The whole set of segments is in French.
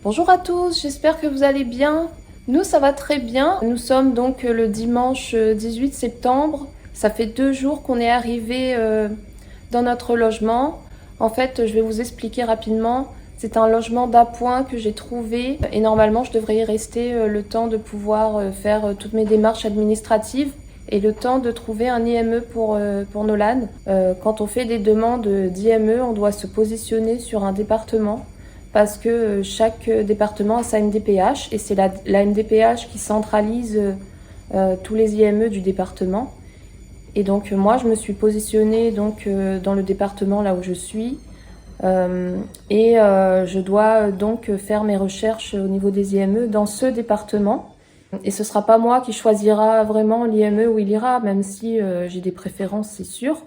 Bonjour à tous, j'espère que vous allez bien. Nous, ça va très bien. Nous sommes donc le dimanche 18 septembre. Ça fait 2 jours qu'on est arrivé dans notre logement. En fait, je vais vous expliquer rapidement. C'est un logement d'appoint que j'ai trouvé et normalement, je devrais y rester le temps de pouvoir faire toutes mes démarches administratives et le temps de trouver un IME pour Nolan. Quand on fait des demandes d'IME, on doit se positionner sur un département parce que chaque département a sa MDPH et c'est la MDPH qui centralise tous les IME du département. Et donc moi, je me suis positionnée donc, dans le département là où je suis je dois donc faire mes recherches au niveau des IME dans ce département. Et ce sera pas moi qui choisira vraiment l'IME où il ira, même si j'ai des préférences, c'est sûr.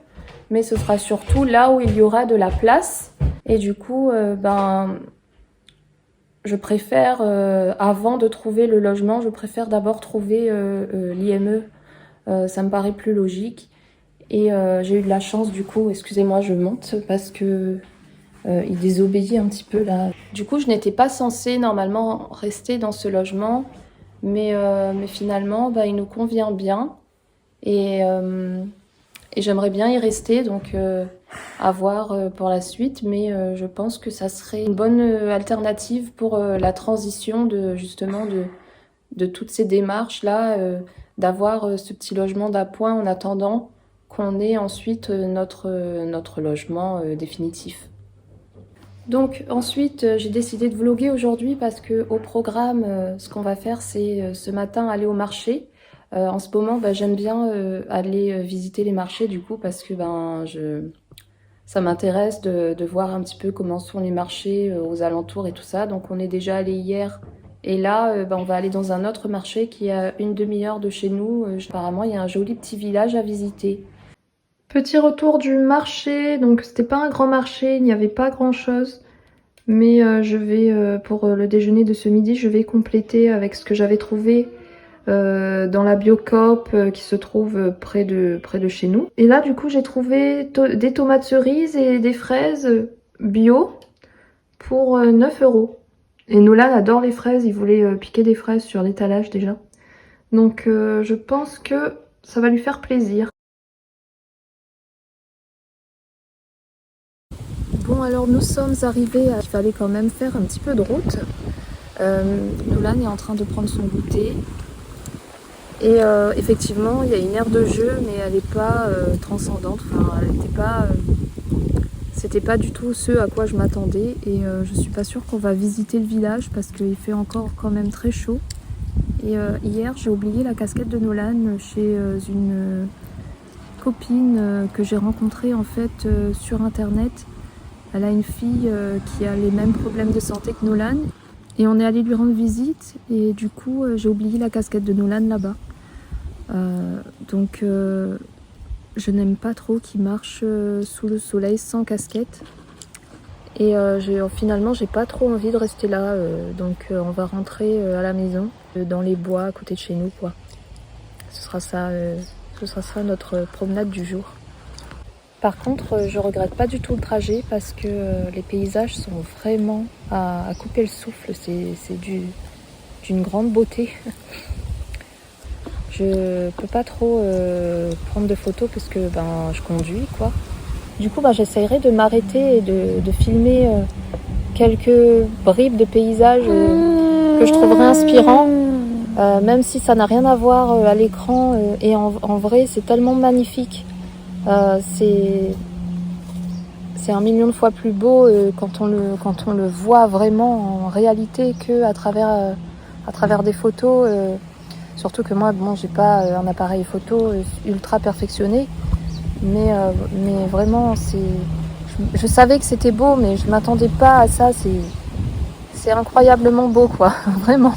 Mais ce sera surtout là où il y aura de la place. Et du coup, je préfère, avant de trouver le logement, je préfère d'abord trouver l'IME. Ça me paraît plus logique. Et j'ai eu de la chance du coup, excusez-moi, je monte parce que il désobéit un petit peu là. Du coup, je n'étais pas censée normalement rester dans ce logement, mais finalement, il nous convient bien et j'aimerais bien y rester, donc à voir pour la suite. Mais je pense que ça serait une bonne alternative pour la transition de toutes ces démarches là, d'avoir ce petit logement d'appoint en attendant qu'on ait ensuite notre logement définitif. Donc ensuite, j'ai décidé de vlogger aujourd'hui parce que au programme, ce qu'on va faire, c'est ce matin aller au marché. En ce moment, j'aime bien aller visiter les marchés du coup parce que ça m'intéresse de voir un petit peu comment sont les marchés aux alentours et tout ça. Donc on est déjà allé hier et là, on va aller dans un autre marché qui est à une demi-heure de chez nous. Apparemment, il y a un joli petit village à visiter. Petit retour du marché, donc c'était pas un grand marché, il n'y avait pas grand chose. Mais je vais, pour le déjeuner de ce midi, je vais compléter avec ce que j'avais trouvé dans la Biocoop qui se trouve près de chez nous. Et là, du coup, j'ai trouvé des tomates cerises et des fraises bio pour 9 €. Et Nolan adore les fraises, il voulait piquer des fraises sur l'étalage déjà. Donc je pense que ça va lui faire plaisir. Bon, alors nous sommes arrivés il fallait quand même faire un petit peu de route. Nolan est en train de prendre son goûter. Et effectivement, il y a une aire de jeu, mais elle n'est pas transcendante. Enfin, c'était pas du tout ce à quoi je m'attendais. Et je suis pas sûre qu'on va visiter le village parce qu'il fait encore quand même très chaud. Et hier, j'ai oublié la casquette de Nolan chez une copine que j'ai rencontrée en fait sur internet. Elle a une fille qui a les mêmes problèmes de santé que Nolan. Et on est allé lui rendre visite. Et du coup, j'ai oublié la casquette de Nolan là-bas. Donc, je n'aime pas trop qu'il marche sous le soleil sans casquette. Et finalement, j'ai pas trop envie de rester là. Donc, on va rentrer à la maison, dans les bois à côté de chez nous, quoi. Ce sera ça notre promenade du jour. Par contre, je regrette pas du tout le trajet parce que les paysages sont vraiment à couper le souffle. C'est d'une grande beauté. Je peux pas trop prendre de photos parce que je conduis, quoi. Du coup, j'essayerai de m'arrêter et de filmer quelques bribes de paysages que je trouverai inspirants. Même si ça n'a rien à voir à l'écran et en vrai, c'est tellement magnifique. C'est 1 million de fois plus beau quand on le voit vraiment en réalité que à travers des photos. Surtout que moi, j'ai pas un appareil photo ultra perfectionné, mais vraiment, je savais que c'était beau, mais je m'attendais pas à ça. C'est incroyablement beau, quoi, vraiment.